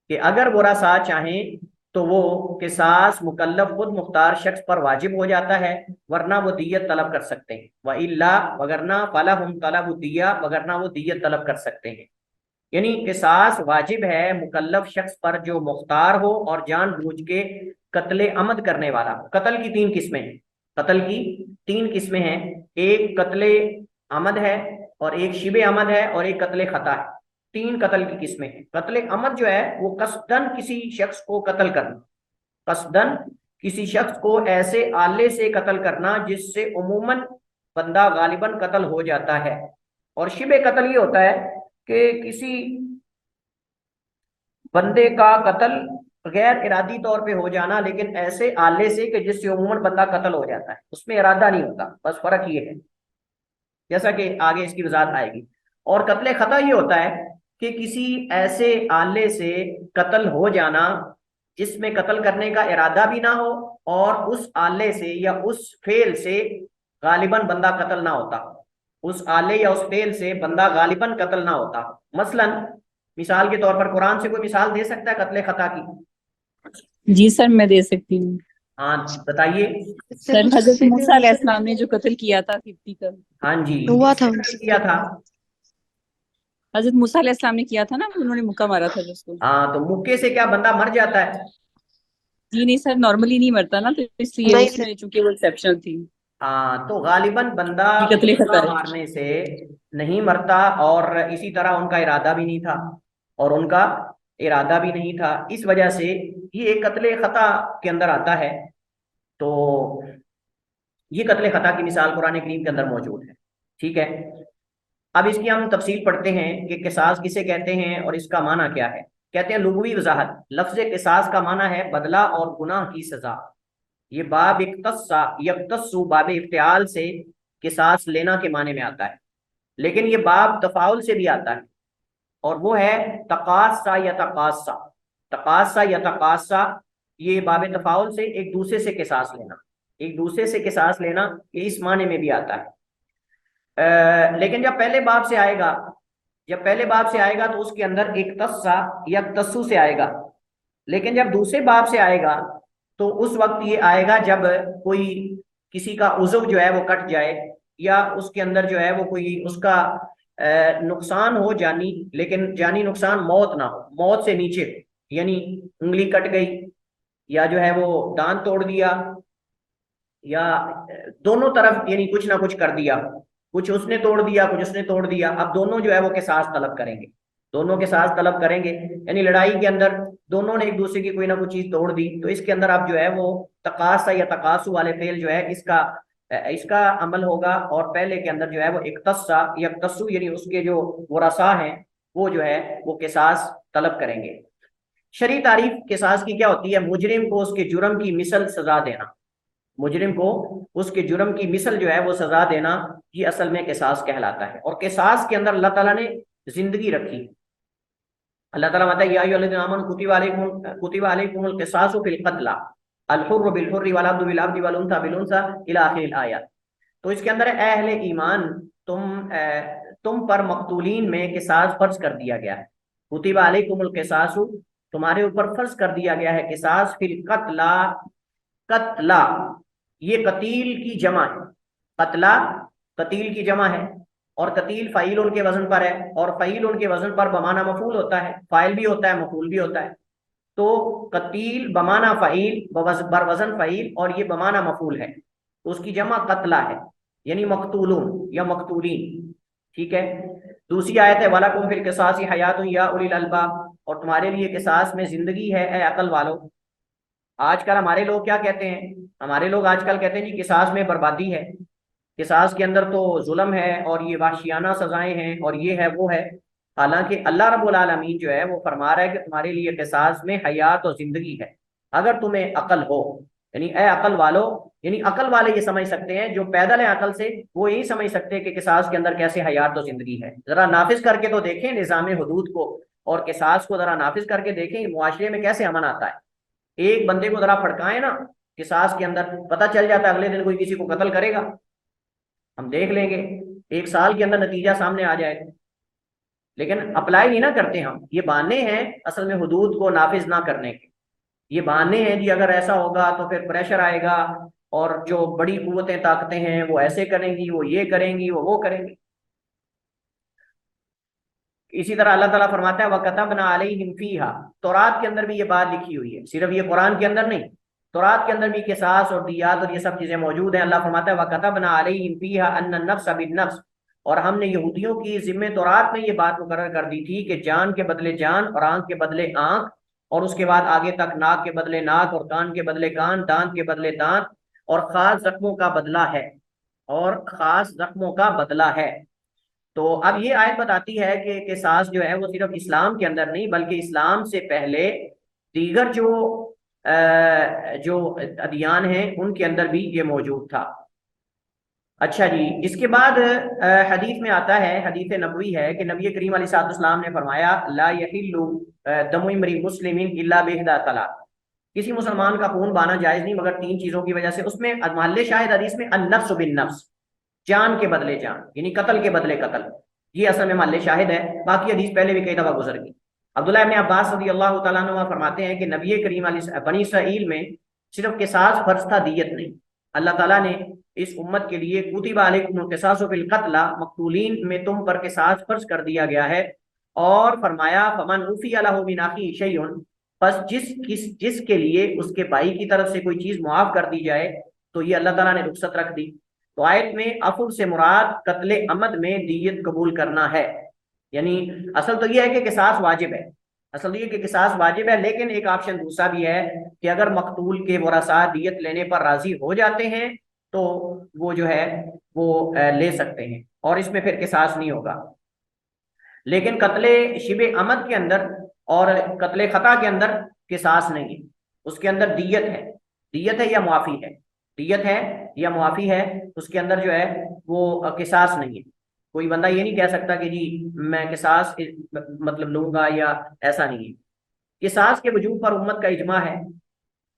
कि अगर वरासा चाहें तो वो किसास मुकल्लफ खुद मुख्तार शख्स पर वाजिब हो जाता है, वरना वो दियत तलब कर सकते हैं। व इल्ला वगरना फलहुम तलब दिया, वगरना वो दियत तलब कर सकते हैं। यानी किसास वाजिब है मुकल्लफ शख्स पर जो मुख्तार हो और जानबूझ के कत्ले अमद करने वाला हो। कत्ल की तीन किस्में हैं, कत्ल की तीन किस्में हैं। एक कत्ले अमद है और एक शिबे अमद है और एक कत्ले खता है। तीन कत्ल की किस्में हैं। कत्ले अमद जो है वो कसदन किसी शख्स को कत्ल करना, कसदन किसी शख्स को ऐसे आले से कत्ल करना जिससे उमूमन बंदा गालिबन कत्ल हो जाता है। और शिबे कत्ल ये होता है कि किसी बंदे का कत्ल गैर इरादी तौर पे हो जाना, लेकिन ऐसे आले से कि जिससे उमूमन बंदा कत्ल हो जाता है, उसमें इरादा नहीं होता। बस फर्क ये है, जैसा कि आगे इसकी वजाहत आएगी। और कत्ले खता ये होता है कि किसी ऐसे आले से कत्ल हो जाना जिसमें कत्ल करने का इरादा भी ना हो और उस आले से या उस फेल से गालिबन बंदा कत्ल ना होता, उस आले या उस फेल से बंदा गालिबन कत्ल ना होता। मसलन मिसाल के तौर पर कुरान से कोई मिसाल दे सकता है कत्ले खता की? जी सर, मैं दे सकती हूँ। हाँ बताइए। सर, हजरत मूसा अलैहिस्सलाम ने जो कत्ल किया था किप्ती का, हाँ जी, हुआ था किया था। हजरत मूसा अलैहिस्सलाम ने किया था ना, उन्होंने मुक्का मारा था जिसको। हाँ, तो मुक्के से क्या बंदा मर जाता है? जी नहीं सर, नॉर्मली नहीं मरता ना, तो इसलिए नहीं उसमें चूंकि वो एक्सेप्शनल थी। हाँ, तो गालिबन बंदा ये कत्ले खता मुक्का है। मारने से नहीं मरता, और इसी तरह उनका इरादा भी नहीं था, और उनका इरादा भी नहीं था, इस वजह से ये एक कत्ले खता के अंदर आता है। तो ये कत्ले खता की मिसाल कुरान करीम के अंदर मौजूद है। ठीक है, अब इसकी हम तफसील पढ़ते हैं कि किसास किसे कहते हैं और इसका माना क्या है। कहते हैं लुगवी वजाहत, लफ्ज किसास का माना है बदला और गुनाह की सजा। ये बाब यक्तस्सु बाब इफ्तिआल से किसास लेना के माने में आता है, लेकिन ये बाब तफाउल से भी आता है, और वो है तकासा या तकासा। तकासा या तकासा ये बाब तफाउल से एक दूसरे से किसास लेना, एक दूसरे से किसास लेना, ये इस माने में भी आता है। लेकिन जब पहले बाब से आएगा, जब पहले बाब से आएगा तो उसके अंदर एक तस्सा या तस्सु से आएगा। लेकिन जब दूसरे बाब से आएगा तो उस वक्त ये आएगा जब कोई किसी का उज़व जो है वो कट जाए, या उसके अंदर जो है वो कोई उसका नुकसान हो जानी, लेकिन जानी नुकसान मौत ना हो, मौत से नीचे, यानी उंगली कट गई, या जो है वो दांत तोड़ दिया, या दोनों तरफ यानी कुछ ना कुछ कर दिया, कुछ उसने तोड़ दिया कुछ उसने तोड़ दिया। अब दोनों जो है वो किसास तलब करेंगे, दोनों किसास तलब करेंगे, यानी लड़ाई के अंदर दोनों ने एक दूसरे की कोई ना कोई चीज तोड़ दी, तो इसके अंदर अब जो है वो तकासा या तकासु वाले फेल जो है इसका इसका अमल होगा। और पहले के अंदर जो है वो इक्तस्सा या तस्सु, यानी उसके जो वरसा हैं वो जो है वो किसास तलब करेंगे। शरई तारीफ किसास की क्या होती है? मुजरिम को उसके जुर्म की मिसल सजा देना, मुजरिम को उसके जुर्म की मिसल जो है वो सजा देना, ये असल में किसास कहलाता है। और किसास के अंदर अल्लाह ताला ने जिंदगी रखी। अल्लाह ताला कहता है या अय्युहल्लज़ीना आमनू कुतिबा अलैकुमुल क़िसासु फिल क़त्ल अल हुर्रु बिल हुर्रि वल अब्दु बिल अब्दि वल उन्सा बिल उन्सा इला आखिरिल आयत। तो इसके अंदर है, ए अहले ईमान, तुम पर मकतूलीन में किसास फर्ज कर दिया गया है। कुतिबा अलैकुमुल क़िसासु, तुम्हारे ऊपर फर्ज कर दिया गया है किसास, फिल क़त्ला, कत्ला ये कतील की जमा है, कतला कतील की जमा है, और कतील फ़ाइल उनके वजन पर है, और फ़ाइल उनके वजन पर बमाना मफूल होता है, फाइल भी होता है मफूल भी होता है। तो कतील बमाना फ़ाइल बर वजन फ़ाइल, और ये बमाना मफूल है, तो उसकी जमा कतला है, यानी मकतूलून या मकतूलीन। ठीक है। दूसरी आयत है वलकुम फिल क़िसासी हयातुन या उलिल अलबाब, और तुम्हारे लिए किसास में जिंदगी है ए अकल वालों। आजकल हमारे लोग क्या कहते हैं? हमारे लोग आजकल कहते हैं जी किसास में बर्बादी है, किसास के अंदर तो जुल्म है और ये वाशियाना सजाएं हैं और ये है वो है। हालांकि अल्लाह रब्बुल आलमीन जो है वो फरमा रहा है कि तुम्हारे लिए किसास में हयात और जिंदगी है, अगर तुम्हें अकल हो। यानी ए अकल वालो, यानी अकल वाले ये समझ सकते हैं, जो पैदल है अकल से वो यही समझ सकते हैं कि किसास के अंदर कैसे हयात और जिंदगी है। जरा नाफिज करके तो देखें निज़ाम हुदूद को, और किसास को जरा नाफिज करके देखें, मुआशरे में कैसे अमन आता है। एक बंदे को जरा फड़काए ना किसास के अंदर, पता चल जाता है अगले दिन कोई किसी को कत्ल करेगा। हम देख लेंगे, एक साल के अंदर नतीजा सामने आ जाएगा, लेकिन अप्लाई नहीं ना करते हम। ये बहाने हैं असल में हुदूद को नाफिज ना करने के, ये बहाने हैं जी अगर ऐसा होगा तो फिर प्रेशर आएगा, और जो बड़ी कुव्वतें ताकतें हैं वो ऐसे करेंगी, वो ये करेंगी, वो करेंगी। इसी तरह अल्लाह ताला फरमाता है वकतबना अलैहिम फीहा, तौरात के अंदर भी ये बात लिखी हुई है, सिर्फ ये कुरान के अंदर नहीं, तौरात के अंदर भी किसास और दियात और ये सब चीजें मौजूद हैं। अल्लाह फरमाता है वकतबना अलैहिम फीहा अन्न नफ्स बिन्नफ्स, और हमने यहूदियों की जिम्मे तौरात में ये बात मुकर्रर कर दी थी कि जान के बदले जान और आंख के बदले आंख, और उसके बाद आगे तक नाक के बदले नाक और कान के बदले कान, दांत के बदले दांत, और खास जख्मों का बदला है, और खास जख्मों का बदला है। तो अब ये आयत बताती है कि किसास जो है वो सिर्फ इस्लाम के अंदर नहीं बल्कि इस्लाम से पहले दीगर जो अदियान हैं उनके अंदर भी ये मौजूद था। अच्छा जी, इसके बाद हदीस में आता है, हदीस नबवी है कि नबी करीम अलैहिस्सलाम ने फरमाया ला यहिल्लु दमु इमरी मुस्लिमिन इल्ला बिहिदा तलाक, किसी मुसलमान का खून बहाना जायज नहीं मगर तीन चीजों की वजह से। उसमें महल्ले शाहिद हदीस में अन्नफ्स बिन नफ्स, जान के बदले जान, यानी कत्ल के बदले कत्ल, ये असल में महल्ले शाहिद है। बाकी हदीस पहले भी कई दफा गुजर गई। अब्दुल्लाह इब्न अब्बास रज़ी अल्लाह तआला अन्हुमा फरमाते हैं कि नबी करीम बनी इसराइल में सिर्फ किसास फर्ज था, दियत नहीं। अल्लाह ताला ने इस उम्मत के लिए कुतिबा अलैकुमुल क़िसासु फिल क़त्ल, मक़तूलीन में तुम पर किसास फर्ज कर दिया गया है। और फरमाया फमन उफ़िया लहु मिन अख़ीही शैउन, बस जिसके लिए उसके भाई की तरफ से कोई चीज मुआफ कर दी जाए तो ये अल्लाह ताला ने रुख्सत रख दी। तो आयत में अफु से मुराद कत्ले अमद में दियत कबूल करना है, यानी असल तो यह है कि किसास वाजिब है, असल ये कि किसास वाजिब है, लेकिन एक ऑप्शन दूसरा भी है कि अगर मकतूल के वरसा दियत लेने पर राजी हो जाते हैं तो वो जो है वो ले सकते हैं और इसमें फिर किसास नहीं होगा। लेकिन कत्ले शिबे अमद के अंदर और कत्ले खता के अंदर किसास नहीं है, उसके अंदर दियत है या मुआफी है, दियत है या मुआफी है, उसके अंदर जो है वो किसास नहीं है। कोई बंदा ये नहीं कह सकता कि जी मैं किसास मतलब लूंगा, या ऐसा नहीं है। किसास के वजूद पर उम्मत का इजमा है,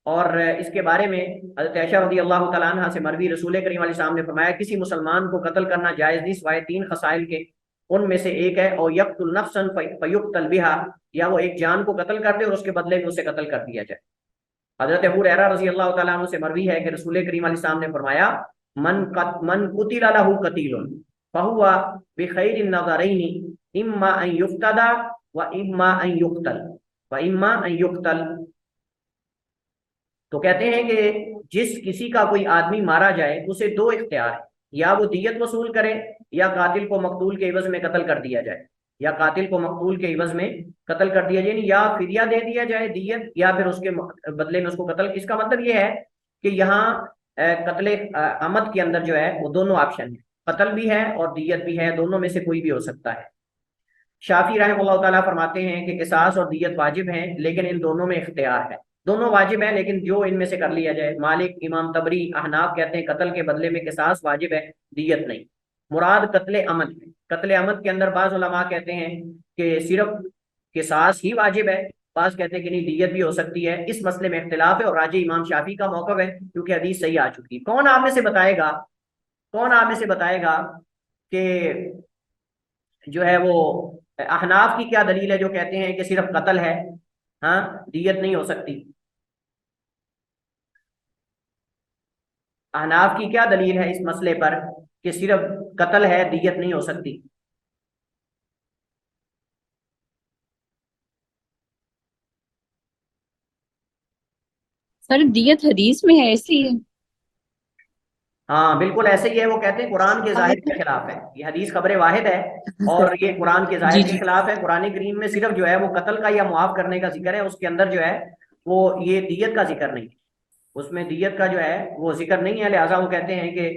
और इसके बारे में हज़रत आयशा रज़ी अल्लाह तआला अन्हा से मरवी रसूल करीम अलैहि सलाम ने फरमाया किसी मुसलमान को कत्ल करना जायज़ नहीं सिवाय 3 खसाइल के। उनमें से एक है और यक्तुल नफ्सन फयुक्तल बिहा, या वो एक जान को कत्ल कर दे और उसके बदले में उसे कत्ल कर दिया जाए। हजरत अबू हुरैरा रज़ी अल्लाह तआला अन्हु से मरवी है कि रसूल करीम अलैहि सलाम ने फरमाया मन कुतिला लहू कतीलुन फहुवा बिखैरिन नज़रैनि इम्मा अन युफ्तदा व इम्मा अन युक्तल व इम्मा अन युक्तल। तो कहते हैं कि जिस किसी का कोई आदमी मारा जाए उसे 2 इख्तियार है, या वो दियत वसूल करे या कातिल को मकतूल के इवज में कत्ल कर दिया जाए, या कातिल को मकतूल के इवज में कत्ल कर दिया जाए, या फिदिया दे दिया जाए दियत, या फिर उसके बदले में उसको कत्ल। इसका मतलब ये है कि यहाँ कत्ले अमद के अंदर जो है वो दोनों ऑप्शन है, कत्ल भी है और दियत भी है, दोनों में से कोई भी हो सकता है। शाफी रहमतुल्लाह ताला फरमाते हैं कि किसास और दियत वाजिब हैं, लेकिन इन दोनों में इख्तियार है, दोनों वाजिब हैं लेकिन जो इनमें से कर लिया जाए। मालिक, इमाम तबरी, अहनाफ कहते हैं कत्ल के बदले में किसास वाजिब है, दियत नहीं। मुराद कत्ले अमद है। कत्ले अमद के अंदर बाज़ उलमा कहते हैं कि सिर्फ किसास ही वाजिब है, बाज़ कहते हैं कि नहीं दियत भी हो सकती है। इस मसले में इख्तिलाफ है और राजी इमाम शाफी का मौक़िफ़ है क्योंकि हदीस सही आ चुकी है। कौन आप में से बताएगा, कौन आप में से बताएगा कि जो है वो अहनाफ की क्या दलील है जो कहते हैं कि सिर्फ कत्ल है, हाँ दियत नहीं हो सकती। अहनाफ की क्या दलील है इस मसले पर कि सिर्फ कत्ल है, दियत नहीं हो सकती? सर दियत हदीस में है इसलिए। हाँ बिल्कुल ऐसे ही है, वो कहते हैं कुरान के जाहिर के खिलाफ है, ये हदीस खबर वाहिद है और ये कुरान के जी जाहिर के जी। खिलाफ है। कुरान करीम में सिर्फ जो है वो कत्ल का या मुआफ करने का जिक्र है, उसके अंदर जो है वो ये दियत का जिक्र नहीं है, उसमें दियत का जो है वो जिक्र नहीं है। लिहाजा वो कहते हैं कि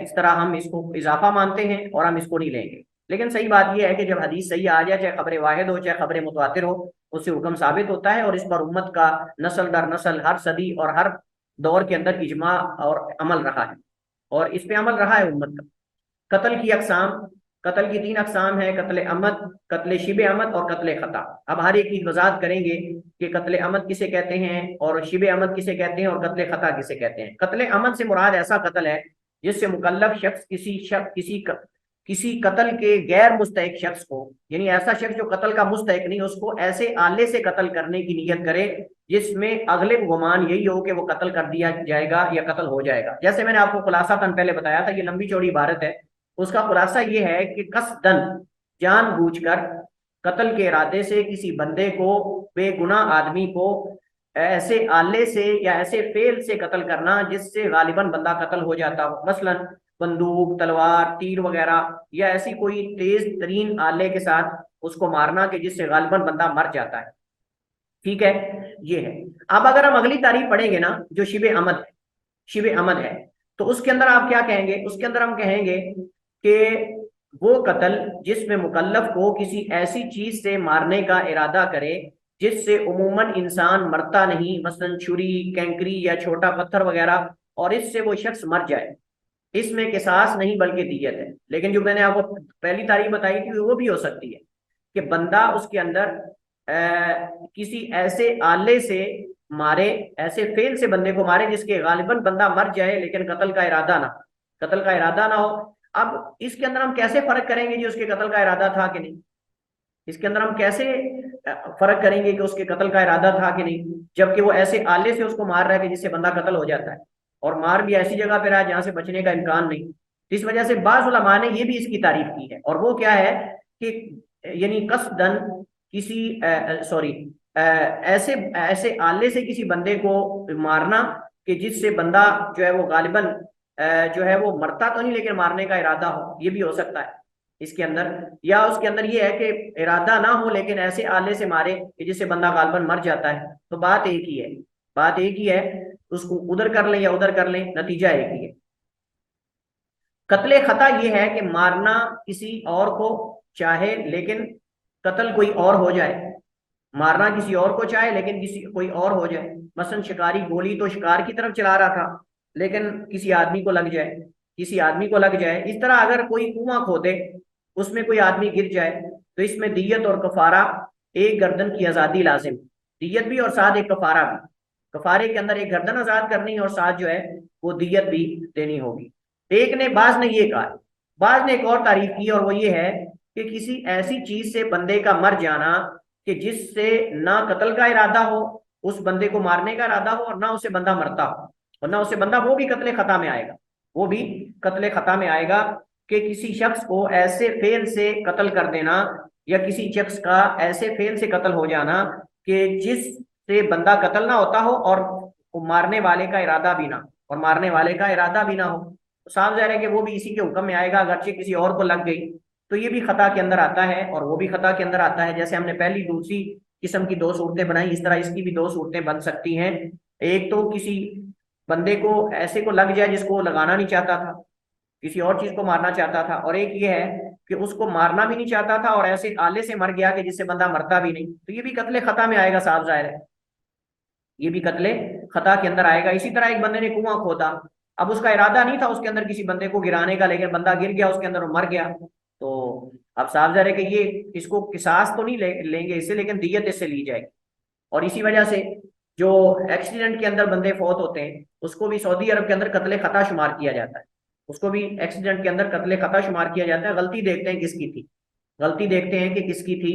इस तरह हम इसको इजाफा मानते हैं और हम इसको नहीं लेंगे। लेकिन सही बात यह है कि जब हदीस सही आ जाए, चाहे खबर वाहिद हो चाहे खबर मुतवातिर हो, उससे हुक्म साबित होता है और इस पर उम्मत का नस्ल दर नस्ल हर सदी और हर दौर के अंदर इजमा और अमल रहा है और इस पे अमल रहा है उम्मत का। कत्ल की अकसाम, कत्ल की 3 अकसाम है, कत्ले अमद, कत्ले शिबे अमद और कत्ले खता। अब हर एक की वजाहत करेंगे कि कत्ले अमद किसे कहते हैं और शिबे अमद किसे कहते हैं और कत्ले खता किसे कहते हैं। कत्ले अमद से मुराद ऐसा कत्ल है जिससे मुकल्लफ शख्स किसी कत्ल के गैर मुस्तहिक शख्स को, यानी ऐसा शख्स जो कत्ल का मुस्तहिक नहीं, उसको ऐसे आले से कत्ल करने की नीयत करे जिसमें अगले गुमान यही हो कि वो कत्ल कर दिया जाएगा या कत्ल हो जाएगा। जैसे मैंने आपको खुलासातन पहले बताया था, ये लंबी चौड़ी इबारत है, उसका खुलासा ये है कि कसदन, जानबूझकर कत्ल के इरादे से किसी बंदे को, बेगुनाह आदमी को ऐसे आले से या ऐसे फेल से कत्ल करना जिससे गालिबन बंदा कत्ल हो जाता हो। मसलन बंदूक, तलवार, तीर वगैरह, या ऐसी कोई तेज तरीन आले के साथ उसको मारना कि जिससे गालिबन बंदा मर जाता है। ठीक है, ये है। अब अगर हम अगली तारीफ पढ़ेंगे ना जो शिबे अमद है, शिबे अमद है, तो उसके अंदर आप क्या कहेंगे? उसके अंदर हम कहेंगे कि वो कत्ल जिसमें मुकल्लफ को किसी ऐसी चीज से मारने का इरादा करे जिससे उमूमन इंसान मरता नहीं, मसलन छुरी, कैंकरी या छोटा पत्थर वगैरह, और इससे वो शख्स मर जाए, इसमें किसास नहीं बल्कि दियत है। लेकिन जो मैंने आपको पहली तारीफ बताई थी वो भी हो सकती है कि बंदा उसके अंदर किसी ऐसे आले से मारे, ऐसे फेल से बंदे को मारे जिसके गालिबन बंदा मर जाए लेकिन कत्ल का इरादा ना, कत्ल का इरादा ना हो। अब इसके अंदर हम कैसे फर्क करेंगे जी उसके कत्ल का इरादा था कि नहीं? इसके अंदर हम कैसे फर्क करेंगे कि उसके कत्ल का इरादा था कि नहीं, जबकि वो ऐसे आले से उसको मार रहा है कि जिससे बंदा कत्ल हो जाता है, और मार भी ऐसी जगह पे रहा है जहां से बचने का इम्कान नहीं। तो इस वजह से बाज़ उलमा ने ये भी इसकी तारीफ की है, और वो क्या है कि यानी कसदन किसी सॉरी ऐसे ऐसे आले से किसी बंदे को मारना कि जिससे बंदा जो है वो गालिबन जो है वो मरता तो नहीं लेकिन मारने का इरादा हो, ये भी हो सकता है इसके अंदर। या उसके अंदर ये है कि इरादा ना हो लेकिन ऐसे आले से मारे कि जिससे बंदा गालिबन मर जाता है। तो बात एक ही है, बात एक ही है, उसको उधर कर लें या उधर कर लें, नतीजा एक ही है। कत्ले खता ये है कि मारना किसी और को चाहे लेकिन कत्ल कोई और हो जाए, मारना किसी और को चाहे लेकिन किसी कोई और हो जाए। मसलन शिकारी गोली तो शिकार की तरफ चला रहा था लेकिन किसी आदमी को लग जाए, किसी आदमी को लग जाए। इस तरह अगर कोई कुआं खोदे, उसमें कोई आदमी गिर जाए, तो इसमें दियत और कफारा, एक गर्दन की आज़ादी लाजिम, दियत भी और साथ एक कफारा भी। कफारे के अंदर एक गर्दन आजाद करनी है और साथ जो है वो दियत भी देनी होगी। एक ने बाज ने ये कहा, बाज ने एक और तारीफ की और वो ये है कि किसी ऐसी चीज से बंदे का मर जाना कि जिससे ना कत्ल का इरादा हो, उस बंदे को मारने का इरादा हो, और ना उसे बंदा मरता हो, और ना उसे बंदा, वो भी कत्ले खता में आएगा, वो भी कत्ले खता में आएगा। कि किसी शख्स को ऐसे फेल से कत्ल कर देना, या किसी शख्स का ऐसे फेल से कत्ल हो जाना कि जिससे बंदा कत्ल ना होता हो और मारने वाले का इरादा भी ना, और मारने वाले का इरादा भी ना हो, तो साफ जाहिर है कि वो भी इसी के हुक्म में आएगा, अगरचे किसी और को लग गई तो ये भी खता के अंदर आता है और वो भी खता के अंदर आता है। जैसे हमने पहली दूसरी किस्म की दो सूरतें बनाई, इस तरह इसकी भी दो सूरतें बन सकती हैं। एक तो किसी बंदे को ऐसे को लग जाए जिसको वो लगाना नहीं चाहता था, किसी और चीज को मारना चाहता था, और एक ये है कि उसको मारना भी नहीं चाहता था और ऐसे आले से मर गया कि जिससे बंदा मरता भी नहीं, तो ये भी कत्ले खता में आएगा, साफ जाहिर है ये भी कत्ले खता के अंदर आएगा। इसी तरह एक बंदे ने कुआं खोदा, अब उसका इरादा नहीं था उसके अंदर किसी बंदे को गिराने का, लेकिन बंदा गिर गया उसके अंदर और मर गया, तो अब साफ जाहिर है कि ये इसको किसास तो नहीं लेंगे इससे, लेकिन दियत इससे ली जाएगी। और इसी वजह से जो एक्सीडेंट के अंदर बंदे फौत होते हैं उसको भी सऊदी अरब के अंदर कत्ले खता शुमार किया जाता है, उसको भी एक्सीडेंट के अंदर कत्ले खता शुमार किया जाता है। गलती देखते हैं किसकी थी, गलती देखते हैं कि किसकी थी,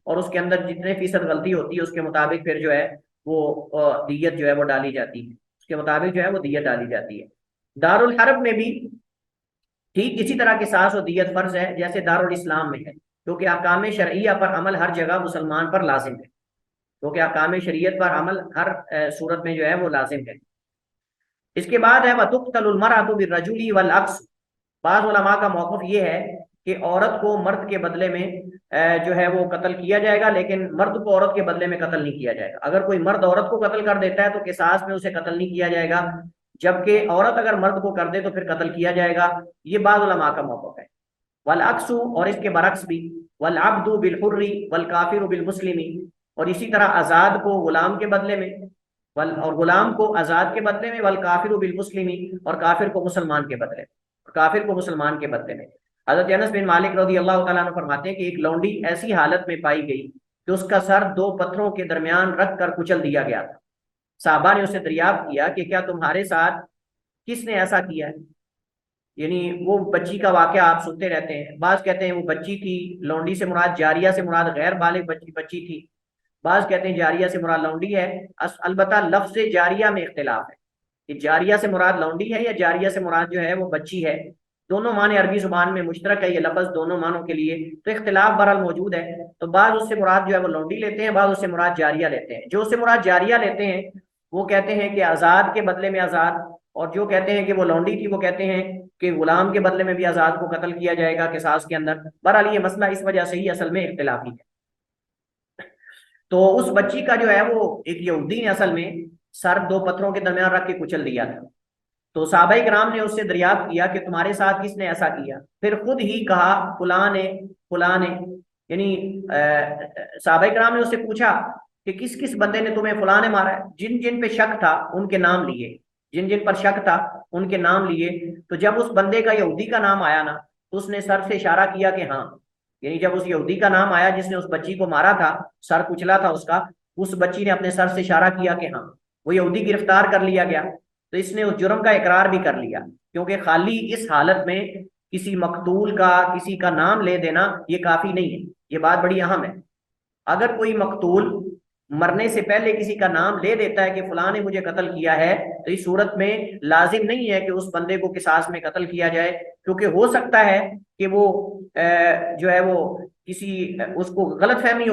और उसके अंदर जितने फीसद गलती होती है उसके मुताबिक फिर जो है वो दियत जो है वो डाली जाती है, उसके मुताबिक जो है वो दियत डाली जाती है। दारुल हर्ब में भी ठीक इसी तरह किसास और दियत फर्ज है जैसे दारुल इस्लाम में है, क्योंकि अहकाम शरइया पर अमल हर जगह मुसलमान पर लाजिम है, क्योंकि अहकाम शरीयत पर अमल हर सूरत में जो है वो लाजिम है। इसके बाद है वतुक्तलुल मरअतु बिर्रजुली वल अक्स। बाज़ उलमा का मौक़िफ़ ये है कि औरत को मर्द के बदले में जो है वो कत्ल किया जाएगा, लेकिन मर्द को औरत के बदले में कत्ल नहीं किया जाएगा। अगर कोई मर्द औरत को कत्ल कर देता है तो किसास में उसे कत्ल नहीं किया जाएगा, जबकि औरत अगर मर्द को कर दे तो फिर कत्ल किया जाएगा। ये बाज़ उलमा का मौक़िफ़ है। वल अक्सु, और इसके बरक्स भी, वल अब्दु बिल हुर्री वल काफिरु बिल मुस्लिमी, और इसी तरह आजाद को गुलाम के बदले में, वल और गुलाम को आजाद के बदले में, वल काफिरु बिल मुस्लिमी, और काफिर को मुसलमान के बदले में, काफिर को मुसलमान के बदले में। हज़रत अनस बिन मालिक रज़ी अल्लाह तआला अन्हु फरमाते हैं कि एक लौंडी ऐसी हालत में पाई गई कि उसका सर दो पत्थरों के दरमियान रख कर कुचल दिया गया था। साहबा ने उससे दरियाफ्त किया कि क्या तुम्हारे साथ किसने ऐसा किया है, यानी वो बच्ची का वाकया आप सुनते रहते हैं। बाज कहते हैं वो बच्ची थी, लौंडी से मुराद जारिया से मुराद गैर बालिग बच्ची थी। बाज कहते हैं जारिया से मुराद लौंडी है। अलबत्ता लफ्ज जारिया में इख्तिलाफ है कि जारिया से मुराद लौंडी है या जारिया से मुराद जो है वो बच्ची है। दोनों माने अरबी जुबान में मुश्तरक है ये लफ्ज दोनों मानों के लिए, तो इख्तिलाफ बहरहाल मौजूद है। तो बाज उससे मुराद जो है वो लौंडी लेते हैं, बाज उससे मुराद जारिया लेते हैं। जो उससे मुराद जारिया लेते हैं वो कहते हैं कि आजाद के बदले में आजाद, और जो कहते हैं कि वो लौंडी थी वो कहते हैं कि गुलाम के बदले में भी आजाद को कत्ल किया जाएगा किसास के अंदर। बहरहाल ये मसला इस वजह से ही असल में इख्तिलाफी है। तो उस बच्ची का जो है वो एक यहूदी ने असल में सर दो पत्थरों के दरमियान रख के कुचल दिया था। तो सहाबाए किराम ने उससे दरियाफ्त किया कि तुम्हारे साथ किसने ऐसा किया, फिर खुद ही कहा फलां ने, यानी सहाबाए किराम ने उससे पूछा कि किस किस बंदे ने तुम्हें फलां ने मारा है। जिन जिन पे शक था उनके नाम लिए, जिन जिन पर शक था उनके नाम लिए। तो जब उस बंदे का यहूदी का नाम आया ना तो उसने सर से इशारा किया कि हाँ, यानी जब उस यहूदी का नाम आया जिसने उस बच्ची को मारा था, सर कुचला था उसका, उस बच्ची ने अपने सर से इशारा किया कि हाँ, वो यहूदी गिरफ्तार कर लिया गया। तो इसने उस जुर्म का इकरार भी कर लिया, क्योंकि खाली इस हालत में किसी मकतूल का किसी का नाम ले देना ये काफी नहीं है, ये बात बड़ी अहम है। अगर कोई मकतूल मरने से पहले किसी का नाम ले देता है कि फलां ने मुझे कत्ल किया है, तो इस सूरत में लाजिम नहीं है कि उस बंदे को किसास में कत्ल किया जाए, क्योंकि हो सकता है कि वो जो है वो किसी उसको गलतफहमी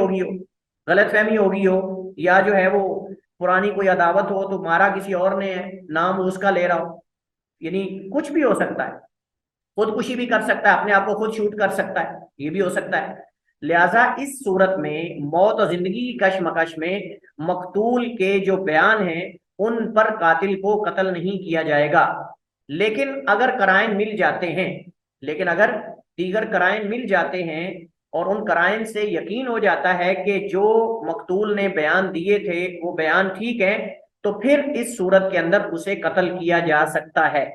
होगी हो, या जो है वो पुरानी कोई अदावत हो तो मारा किसी और ने है, नाम उसका ले रहा हो, यानी कुछ भी हो सकता है। खुदकुशी भी कर सकता है, अपने आप को खुद शूट कर सकता है, ये भी हो सकता है। लिहाजा इस सूरत में मौत और जिंदगी की कशमकश में मकतूल के जो बयान हैं उन पर कातिल को कत्ल नहीं किया जाएगा। लेकिन अगर कराइन मिल जाते हैं, लेकिन अगर दीगर कराइन मिल जाते हैं और उन कराइन से यकीन हो जाता है कि जो मकतूल ने बयान दिए थे वो बयान ठीक है, तो फिर इस सूरत के अंदर उसे कत्ल किया जा सकता है,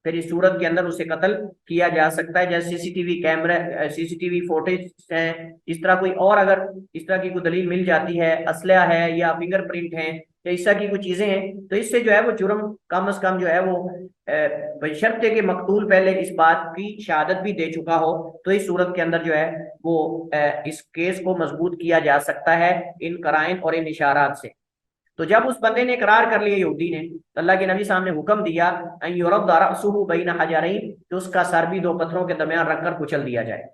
फिर इस सूरत के अंदर उसे कत्ल किया जा सकता है। जैसे सीसीटीवी कैमरा, सीसीटीवी फुटेज है, इस तरह कोई और अगर इस तरह की कोई दलील मिल जाती है, असलहा है या फिंगरप्रिंट है या इस तरह की कुछ चीजें हैं, तो इससे जो है वो जुर्म कम अज कम जो है वो बशर्ते कि मकतूल पहले इस बात की शहादत भी दे चुका हो, तो इस सूरत के अंदर जो है वो इस केस को मजबूत किया जा सकता है इन कराइन और इन इशारात से। तो जब उस बंदे ने इकरार कर लिया यहूदी ने, तो अल्लाह के नबी साहब ने हुक्म दिया अन युरद्दा रअसुहु बैन हजरैन, कि उसका सर भी दो पत्थरों के दरमियान रखकर कुचल दिया जाए।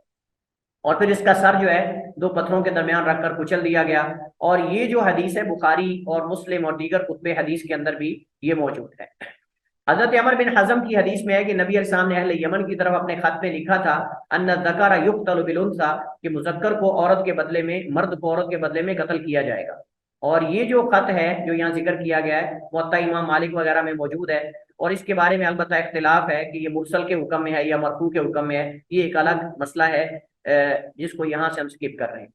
और फिर इसका सर जो है दो पत्थरों के दरमियान रखकर कुचल दिया गया। और ये जो हदीस है बुखारी और मुस्लिम और दीगर कुतुब हदीस के अंदर भी ये मौजूद है। हजरत अमर बिन हजम की हदीस में है कि नबी अलैहिस्सलाम ने अहले यमन की तरफ अपने खत में लिखा था अन्ना ज़करा युक़तलु बिल उन्सा, कि मुज़क्कर को औरत के बदले में, मर्द को औरत के बदले में कत्ल किया जाएगा। और ये जो खत है जो यहाँ जिक्र किया गया है मुअत्ता इमाम मालिक वगैरह में मौजूद है, और इसके बारे में अलबत्ता इख्तिलाफ है कि ये मुरसल के हुक्म में है या मरफू के हुक्म में है, ये एक अलग मसला है जिसको यहाँ से हम स्किप कर रहे हैं।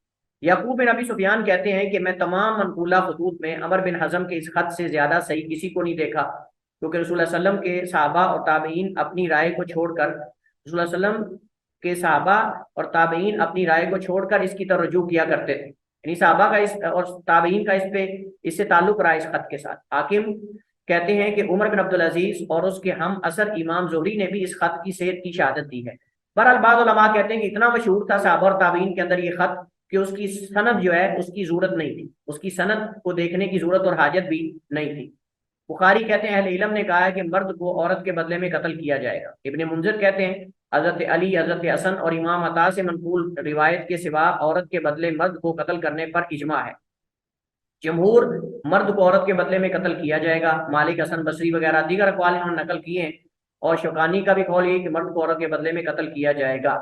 याकूब बिन अबी सुफियान कहते हैं कि मैं तमाम मनकूला खतूत में अमर बिन हजम के इस खत से ज्यादा सही किसी को नहीं देखा, क्योंकि रसूलुल्लाह सल्लम के सहाबा और ताबईन अपनी राय को छोड़कर रसूलुल्लाह सल्लम के सहाबा और ताबईन अपनी राय को छोड़कर इसकी तरफ रुजू किया करते थे। यानी सहाबा का इस और ताबईन का इससे ताल्लुक रहा इस खत के साथ। हाकिम कहते हैं कि उमर बिन अब्दुल अजीज और उसके हम असर इमाम जोहरी ने भी इस खत की सेहत की शहादत दी है। बहरहाल बाद उलमा कहते हैं कि इतना मशहूर था सहाबा और ताबईन के अंदर ये खत कि उसकी सनद जो है उसकी जरूरत नहीं थी, उसकी सनद को देखने की जरूरत और हाजत भी नहीं थी। बुखारी कहते हैं अहले इल्म ने कहा है कि मर्द को औरत के बदले में कत्ल किया जाएगा। इब्ने मुंजिर कहते हैं हजरत अली, हजरत हसन और इमाम अता से मनकूल रिवायत के सिवा औरत के बदले मर्द को कत्ल करने पर इजमा है। जमहूर मर्द को औरत के बदले में कत्ल किया जाएगा। मालिक, हसन बसरी वगैरह दीगर अक़वाल इन्होंने नकल किए हैं। और शौकानी का भी कौल ये कि मर्द को औरत के बदले में कत्ल किया जाएगा।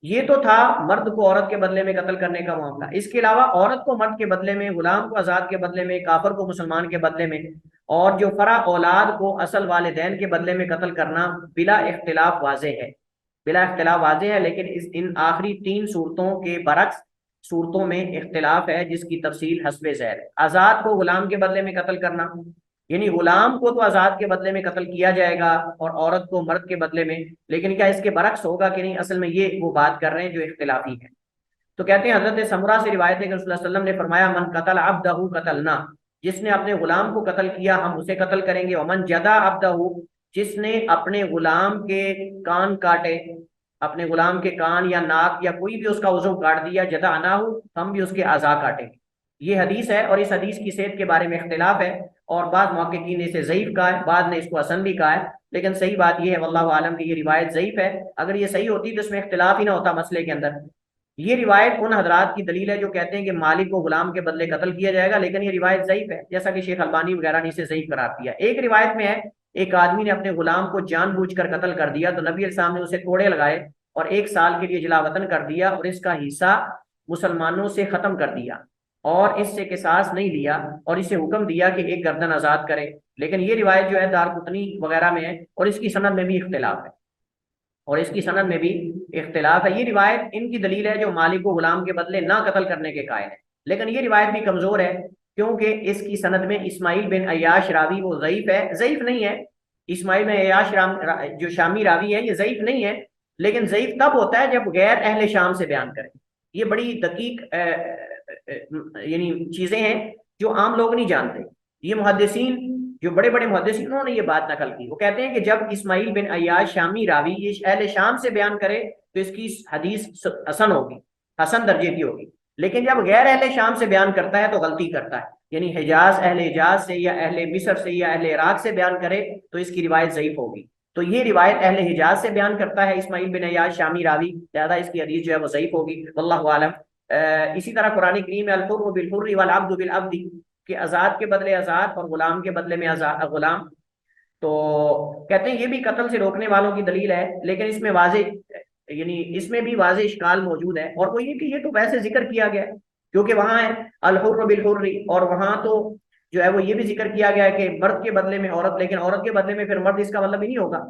ये तो था मर्द को औरत के बदले में कत्ल करने का मामला। इसके अलावा औरत को मर्द के बदले में, गुलाम को आजाद के बदले में, काफर को मुसलमान के बदले में, और जो फरा औलाद को असल वालिदैन के बदले में कत्ल करना बिला इख्तिलाफ वाज़े है, बिला इख्तिलाफ वाज़े है। लेकिन इन आखिरी तीन सूरतों के बरक्स सूरतों में इख्तिलाफ है जिसकी तफसील हस्बे ज़ैर है। आजाद को गुलाम के बदले में कत्ल करना, यानी गुलाम को तो आजाद के बदले में कत्ल किया जाएगा और औरत को मर्द के बदले में, लेकिन क्या इसके बरक्स होगा कि नहीं, असल में ये वो बात कर रहे हैं जो इख्तिलाफी है। तो कहते हैं हजरत समरा से रिवायत है कि रसूलुल्लाह सल्लल्लाहु अलैहि वसल्लम ने फरमाया मन कतल अब्दहु कतलना, जिसने अपने गुलाम को कत्ल किया हम उसे कत्ल करेंगे। वमन जदा अब्दहु, जिसने अपने गुलाम के कान काटे, अपने गुलाम के कान या नाक या कोई भी उसका उज़्व काट दिया, जदा अनाहु, हम भी उसके आज़ा काटेंगे। ये हदीस है और इस हदीस की सेहत के बारे में इख्तिलाफ है, और बाद मुहक्किकीन ने इसे ज़ईफ कहा है, बाद ने इसको हसन भी कहा है। लेकिन सही बात यह है वल्लाहु आलम की ये रिवायत ज़ईफ है। अगर ये सही होती तो इसमें इख्तिलाफ ही ना होता मसले के अंदर। ये रिवायत उन हजरात की दलील है जो कहते हैं कि मालिक को गुलाम के बदले कत्ल किया जाएगा, लेकिन ये रिवायत ज़ईफ है, जैसा कि शेख अल्बानी वगैरह ने इसे ज़ईफ करार दिया। एक रिवायत में है एक आदमी ने अपने गुलाम को जानबूझकर कत्ल कर दिया, तो नबी अलैहि सलाम ने उसे कोड़े लगाए और 1 साल के लिए जलावतन कर दिया और इसका हिस्सा मुसलमानों से खत्म कर दिया और इससे किसास नहीं लिया और इसे हुक्म दिया कि एक गर्दन आजाद करे। लेकिन ये रिवायत जो है दारकुतनी वगैरह में है और इसकी सनद में भी इख्तिलाफ है, और इसकी सनद में भी इख्तिलाफ है। ये रिवायत इनकी दलील है जो मालिक को गुलाम के बदले ना कत्ल करने के कायल है, लेकिन ये रिवायत भी कमजोर है क्योंकि इसकी सनद में इस्माइल बिन अय्याश रावी वो ज़ईफ है, ज़ईफ नहीं है। इस्माइल बिन अय्याश जो शामी रावी है ये ज़ईफ नहीं है, लेकिन ज़ईफ तब होता है जब गैर अहले शाम से बयान करे। ये बड़ी दकीक यानी चीजें हैं जो आम लोग नहीं जानते। ये मुहद्दिसीन जो बड़े बड़े मुहद्दिसीन उन्होंने ये बात नकल की। वो कहते हैं कि जब इस्माइल बिन अय्याश शामी रावी ये अहले शाम से बयान करे तो इसकी हदीस हसन होगी, हसन दर्जे की होगी। लेकिन जब गैर अहले शाम से बयान करता है तो गलती करता है, यानी हिजाज, अहले हिजाज से या अहले मिस्र से या अहले इराक से बयान करे तो इसकी रिवायत ज़ईफ होगी। तो ये रिवायत अहले हिजाज से बयान करता है इस्माइल बिन अय्याश शामी रावी, ज़्यादा इसकी हदीस जो है वो ज़ईफ होगी, वल्लाहु आलम। इसी तरह कुरान करीम में अल-हुर्रु बिल-हुर्रि वल अब्दु बिल अब्दी, कि आज़ाद के बदले आज़ाद और गुलाम के बदले में गुलाम। तो कहते हैं ये भी कत्ल से रोकने वालों की दलील है, लेकिन इसमें वाज़े यानी इसमें भी वाज़े इश्काल मौजूद है। और वो ये कि ये तो वैसे जिक्र किया गया है क्योंकि वहाँ है अल-हुर्रु बिल-हुर्रि, और वहाँ तो जो है वो ये भी जिक्र किया गया है कि मर्द के बदले में औरत, लेकिन औरत के बदले में फिर मर्द इसका मतलब ही नहीं होगा।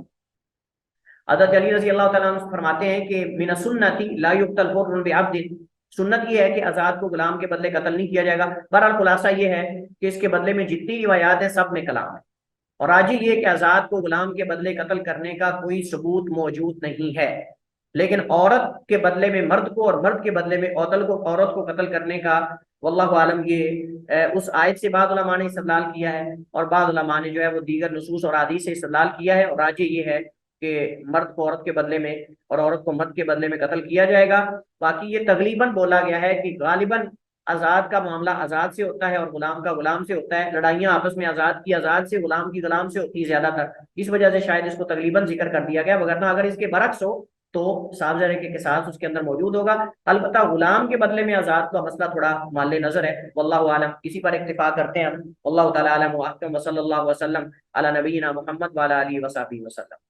हज़रत अली रज़ी अल्लाह तआला अन्हु फरमाते हैं कि मिन सुन्नती ला युक़तल हुर्रुन बिअब्दिन, सुन्नत ये है कि आजाद को गुलाम के बदले कत्ल नहीं किया जाएगा। बहरहाल खुलासा ये है कि इसके बदले में जितनी रिवायात है सब में कलाम है, और आज ये कि आजाद को गुलाम के बदले कत्ल करने का कोई सबूत मौजूद नहीं है। लेकिन औरत के बदले में मर्द को और मर्द के बदले में औरत को कत्ल करने का वल्लाहु आलम। ये उस आयत से बाद उलमा ने इस्तेदलाल किया है, और बाद उलमा ने जो है वो दीगर नसूस और हदीस से इस्तेदलाल किया है, और राजी ये है कि मर्द को औरत के बदले में और औरत को मर्द के बदले में कत्ल किया जाएगा। बाकी ये तकरीबन बोला गया है कि गालिबन आजाद का मामला आजाद से होता है और गुलाम का गुलाम से होता है। लड़ाइयाँ आपस में आजाद की आजाद से, गुलाम की गुलाम से होती है ज्यादातर, इस वजह से शायद इसको तकरीबन जिक्र कर दिया गया। वरना अगर इसके बरक्स हो तो साफ ज़ाहिर है कि किसास उसके अंदर मौजूद होगा। अलबत्ता गुलाम के बदले में आजाद का मसला थोड़ा माले नजर है। वल्लाहु आलम, इसी पर इत्तिफाक करते हैं हम। वल्लाहु ताला आलम व अहकम व सल्लल्लाहु वसल्लम अला नबीना मुहम्मद व अला आलिहि व सहबिहि वसल्लम।